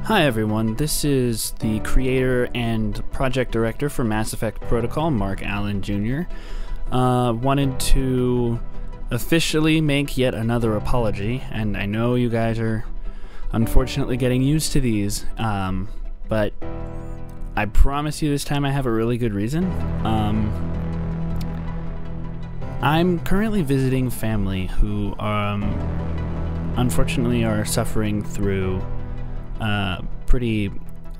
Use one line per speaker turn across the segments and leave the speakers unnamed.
Hi everyone, this is the creator and project director for Mass Effect Protocol, Mark Allen Jr. Wanted to officially make yet another apology, and I know you guys are unfortunately getting used to these, but I promise you this time I have a really good reason. I'm currently visiting family who unfortunately are suffering through pretty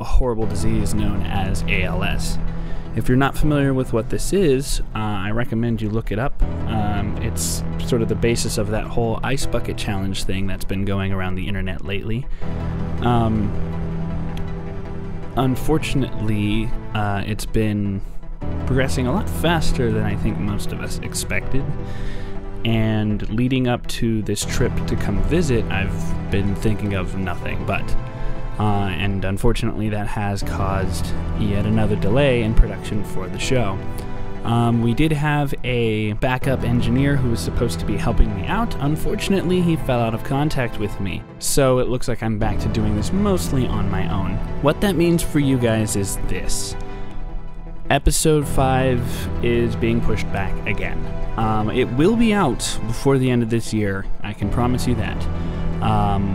horrible disease known as ALS. If you're not familiar with what this is, I recommend you look it up. It's sort of the basis of that whole ice bucket challenge thing that's been going around the internet lately. Unfortunately, it's been progressing a lot faster than I think most of us expected. And leading up to this trip to come visit, I've been thinking of nothing but. And unfortunately that has caused yet another delay in production for the show. We did have a backup engineer who was supposed to be helping me out. Unfortunately, he fell out of contact with me, so it looks like I'm back to doing this mostly on my own. What that means for you guys is this. Episode 5 is being pushed back again. It will be out before the end of this year, I can promise you that.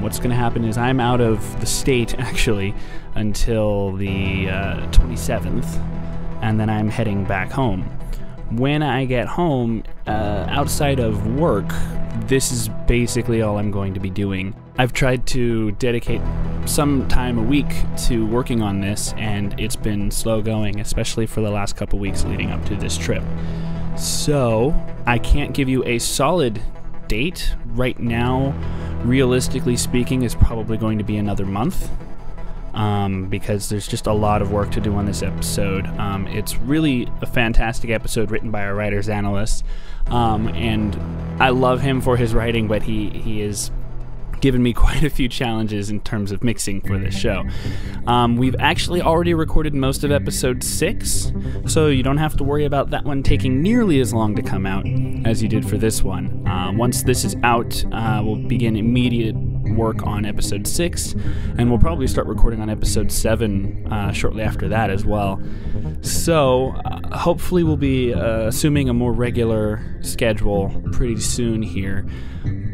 What's going to happen is I'm out of the state, actually, until the 27th, and then I'm heading back home. When I get home, outside of work, this is basically all I'm going to be doing. I've tried to dedicate some time a week to working on this, and it's been slow going, especially for the last couple weeks leading up to this trip. So, I can't give you a solid date right now. Realistically speaking, is probably going to be another month, because there's just a lot of work to do on this episode. It's really a fantastic episode written by our writer's analyst, and I love him for his writing, but he has given me quite a few challenges in terms of mixing for this show. We've actually already recorded most of episode 6, so you don't have to worry about that one taking nearly as long to come out as you did for this one. Once this is out, we'll begin immediate work on episode 6, and we'll probably start recording on episode 7 shortly after that as well. So hopefully we'll be assuming a more regular schedule pretty soon here.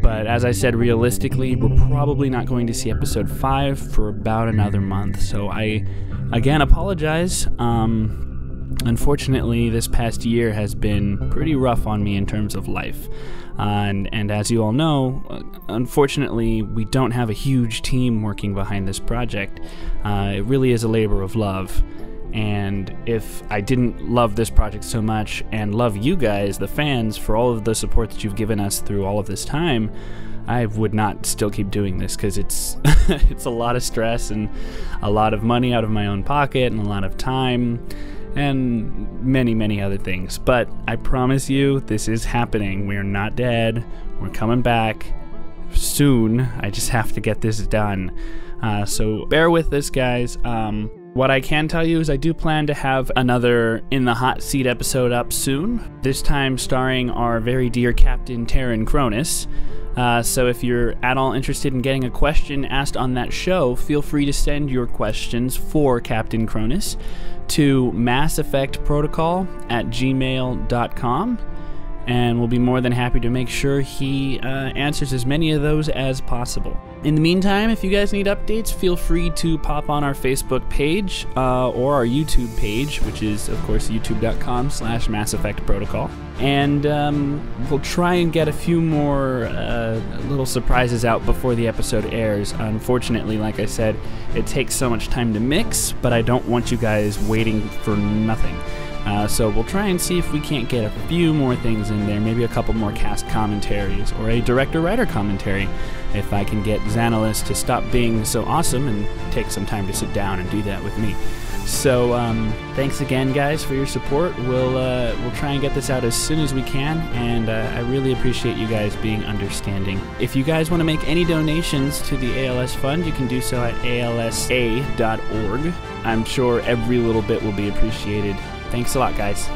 But as I said, realistically, we're probably not going to see episode 5 for about another month. So I, again, apologize. Unfortunately, this past year has been pretty rough on me in terms of life. And as you all know, unfortunately, we don't have a huge team working behind this project. It really is a labor of love. And if I didn't love this project so much and love you guys, the fans, for all of the support that you've given us through all of this time, I would not still keep doing this, because it's it's a lot of stress and a lot of money out of my own pocket and a lot of time and many, many other things. But I promise you, this is happening. We're not dead. We're coming back soon. I just have to get this done. So bear with this, guys. What I can tell you is I do plan to have another In the Hot Seat episode up soon, this time starring our very dear Captain Terran Cronus. So if you're at all interested in getting a question asked on that show, feel free to send your questions for Captain Cronus to masseffectprotocol@gmail.com, and we'll be more than happy to make sure he answers as many of those as possible. In the meantime, if you guys need updates, feel free to pop on our Facebook page or our YouTube page, which is, of course, youtube.com/masseffectprotocol. And we'll try and get a few more little surprises out before the episode airs. Unfortunately, like I said, it takes so much time to mix, but I don't want you guys waiting for nothing. So we'll try and see if we can't get a few more things in there, maybe a couple more cast commentaries, or a director-writer commentary, if I can get Xanalis to stop being so awesome and take some time to sit down and do that with me. So thanks again, guys, for your support. We'll try and get this out as soon as we can, and I really appreciate you guys being understanding. If you guys want to make any donations to the ALS Fund, you can do so at alsa.org. I'm sure every little bit will be appreciated. Thanks a lot, guys.